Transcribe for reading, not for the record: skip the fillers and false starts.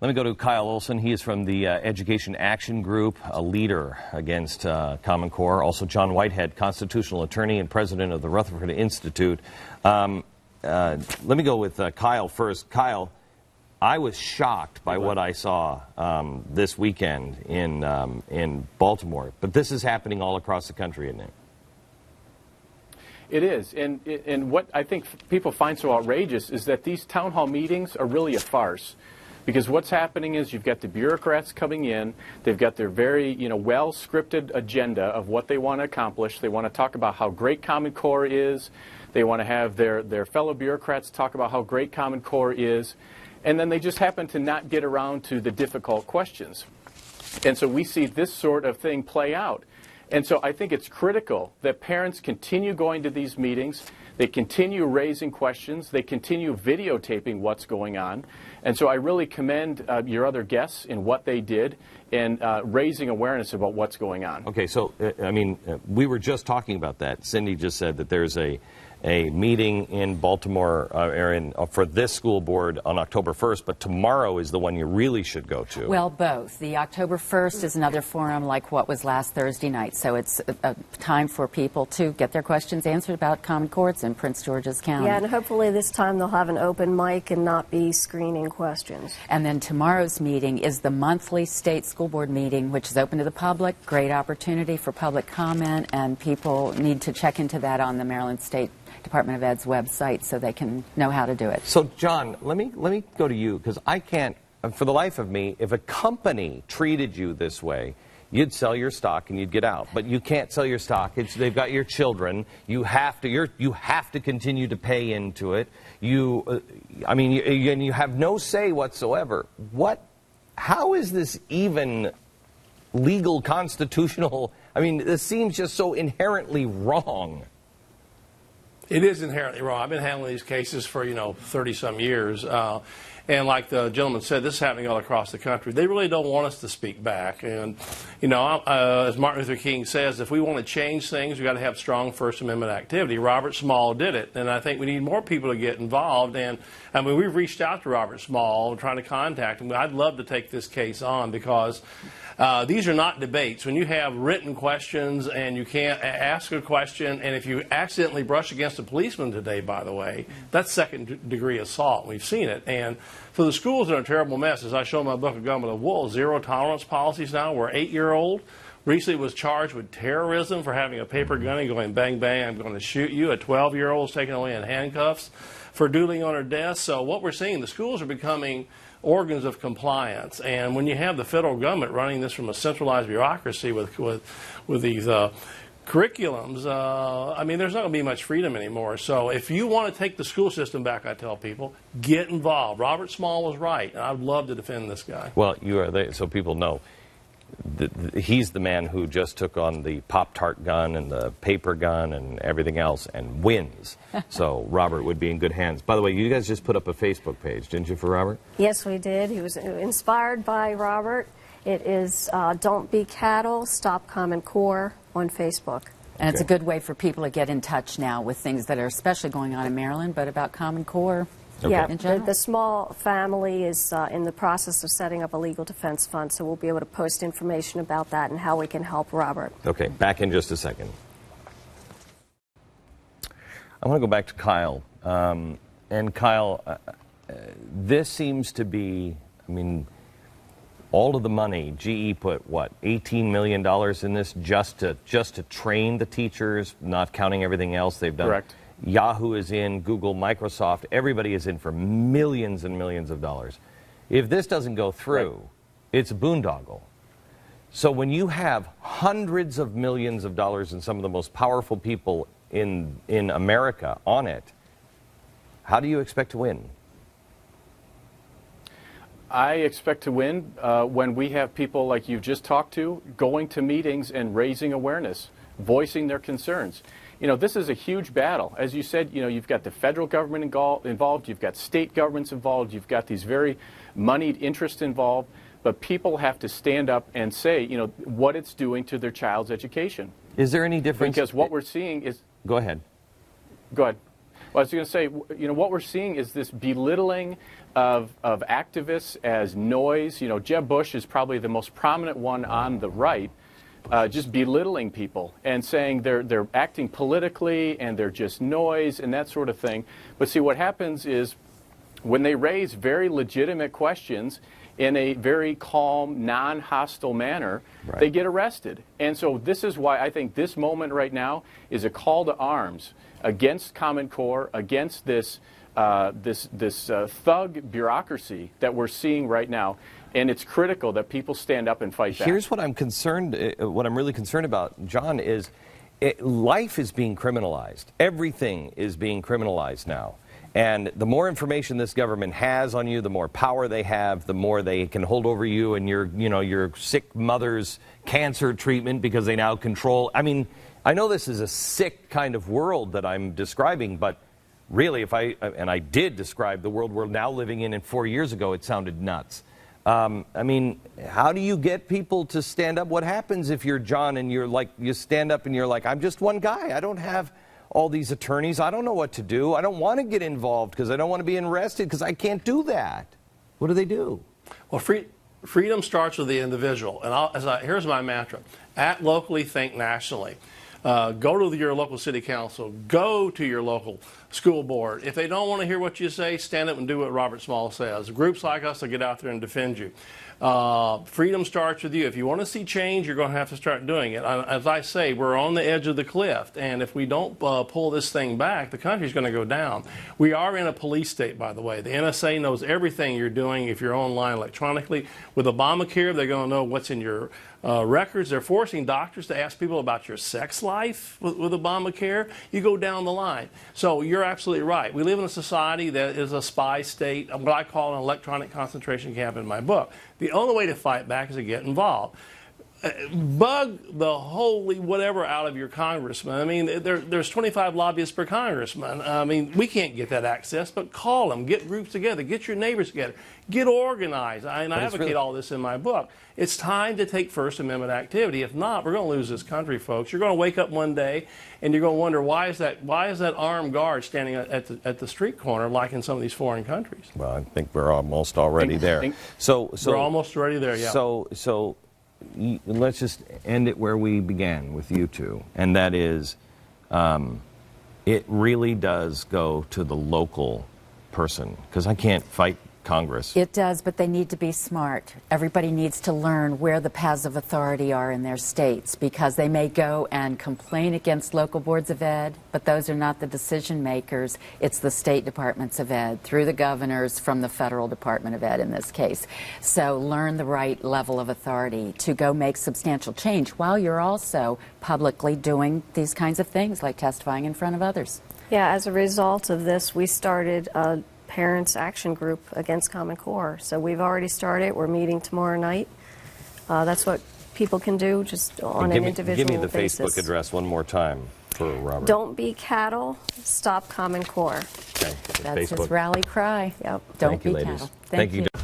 Let me go to Kyle Olson. He is from the Education Action Group, a leader against Common Core. Also, John Whitehead, constitutional attorney and president of the Rutherford Institute. Let me go with Kyle first. Kyle, I was shocked by what I saw this weekend in Baltimore. But this is happening all across the country, isn't it? It is. And what I think people find so outrageous is that these town hall meetings are really a farce. Because what's happening is you've got the bureaucrats coming in. They've got their very, well-scripted agenda of what they want to accomplish. They want to talk about how great Common Core is. They want to have their fellow bureaucrats talk about how great Common Core is. And then they just happen to not get around to the difficult questions. And so we see this sort of thing play out. And so I think it's critical that parents continue going to these meetings. They continue raising questions. They continue videotaping what's going on. And so I really commend your other guests in what they did and raising awareness about what's going on. Okay, so, we were just talking about that. Cindy just said that there's a meeting in Baltimore for this school board on October 1st, but tomorrow is the one you really should go to. Well, both. The October 1st is another forum like what was last Thursday night, so it's a time for people to get their questions answered about Common Courts in Prince George's County. Yeah, and hopefully this time they'll have an open mic and not be screening questions. And then tomorrow's meeting is the monthly state school board meeting, which is open to the public. Great opportunity for public comment, and people need to check into that on the Maryland State Department of Ed's website so they can know how to do it. So, John, let me go to you, because I can't, for the life of me, if a company treated you this way, you'd sell your stock and you'd get out. But you can't sell your stock. They've got your children. You have to continue to pay into it. You have no say whatsoever. How is this even legal, constitutional? I mean, this seems just so inherently wrong. It is inherently wrong. I've been handling these cases for, 30-some years. And like the gentleman said, this is happening all across the country. They really don't want us to speak back. And, as Martin Luther King says, if we want to change things, we've got to have strong First Amendment activity. Robert Small did it. And I think we need more people to get involved. And, we've reached out to Robert Small, trying to contact him. I'd love to take this case on because these are not debates. When you have written questions and you can't ask a question, and if you accidentally brush against a policeman today, by the way, that's second-degree assault. We've seen it. And so the schools are in a terrible mess. As I show in my book, A Gun with a Wool, zero-tolerance policies now, where an 8-year-old recently was charged with terrorism for having a paper gun and going, bang, bang, I'm going to shoot you. A 12-year-old is taken away in handcuffs for doodling on her desk. So what we're seeing, the schools are becoming organs of compliance. And when you have the federal government running this from a centralized bureaucracy with these curriculums, there's not going to be much freedom anymore. So if you want to take the school system back, I tell people, get involved. Robert Small was right, and I'd love to defend this guy. Well, you are there, so people know. He's the man who just took on the Pop-Tart gun and the paper gun and everything else and wins. So Robert would be in good hands. By the way, you guys just put up a Facebook page, didn't you, for Robert? Yes, we did. He was inspired by Robert. It is Don't Be Cattle, Stop Common Core on Facebook. And it's a good way for people to get in touch now with things that are especially going on in Maryland, but about Common Core. Okay. Yeah, the small family is in the process of setting up a legal defense fund, so we'll be able to post information about that and how we can help Robert. Okay, back in just a second. I want to go back to Kyle. And Kyle, this seems to be, all of the money, GE put, $18 million in this just to train the teachers, not counting everything else they've done. Correct. Yahoo is in, Google, Microsoft, everybody is in for millions and millions of dollars. If this doesn't go through, it's a boondoggle. So when you have hundreds of millions of dollars and some of the most powerful people in America on it, how do you expect to win? I expect to win when we have people like you've just talked to going to meetings and raising awareness, voicing their concerns. This is a huge battle. As you said, you've got the federal government involved, you've got state governments involved, you've got these very moneyed interests involved, but people have to stand up and say, what it's doing to their child's education. Is there any difference? Because what we're seeing is... Go ahead. Go ahead. Well, I was going to say, what we're seeing is this belittling of activists as noise. Jeb Bush is probably the most prominent one on the right, just belittling people and saying they're acting politically and they're just noise and that sort of thing. But see, what happens is when they raise very legitimate questions in a very calm, non-hostile manner, right, they get arrested. And so this is why I think this moment right now is a call to arms against Common Core, against this thug bureaucracy that we're seeing right now. And it's critical that people stand up and fight back. Here's what I'm really concerned about, John, is life is being criminalized. Everything is being criminalized now. And the more information this government has on you, the more power they have, the more they can hold over you and your sick mother's cancer treatment because they now control. I mean, I know this is a sick kind of world that I'm describing, but really, I did describe the world we're now living in, and 4 years ago it sounded nuts. I mean, how do you get people to stand up? What happens if you're John and you stand up and you're like, I'm just one guy. I don't have all these attorneys. I don't know what to do. I don't want to get involved because I don't want to be arrested because I can't do that. What do they do? Well, freedom starts with the individual. And here's my mantra. Act locally, think nationally. Go to your local city council. Go to your local school board. If they don't want to hear what you say, stand up and do what Robert Small says. Groups like us will get out there and defend you. Freedom starts with you. If you want to see change, you're going to have to start doing it. As I say, we're on the edge of the cliff, and if we don't pull this thing back, the country's going to go down. We are in a police state, by the way. The NSA knows everything you're doing if you're online electronically. With Obamacare, they're going to know what's in your records. They're forcing doctors to ask people about your sex life with Obamacare. You go down the line. So you're absolutely right. We live in a society that is a spy state, what I call an electronic concentration camp in my book. The only way to fight back is to get involved. Bug the holy whatever out of your congressman. I mean, there's 25 lobbyists per congressman. I mean, we can't get that access, but call them, get groups together, get your neighbors together, get organized. And I advocate all this in my book. It's time to take First Amendment activity. If not, we're going to lose this country, folks. You're going to wake up one day and you're going to wonder why is that armed guard standing at the street corner like in some of these foreign countries. Well, I think we're almost already there. So we're almost already there. Yeah. So let's just end it where we began with you two, and that is it really does go to the local person, because I can't fight Congress. It does, but they need to be smart. Everybody needs to learn where the paths of authority are in their states, because they may go and complain against local boards of ed, but those are not the decision makers. It's the state departments of ed, through the governors, from the federal Department of Ed in this case. So learn the right level of authority to go make substantial change while you're also publicly doing these kinds of things, like testifying in front of others. Yeah, as a result of this, we started a Parents Action Group against Common Core. So we've already started. We're meeting tomorrow night. That's what people can do just on an individual basis. Give me the Facebook address one more time for Robert. Don't be cattle. Stop Common Core. Okay. That's his rally cry. Yep. Don't Thank you, be ladies. cattle. Thank you.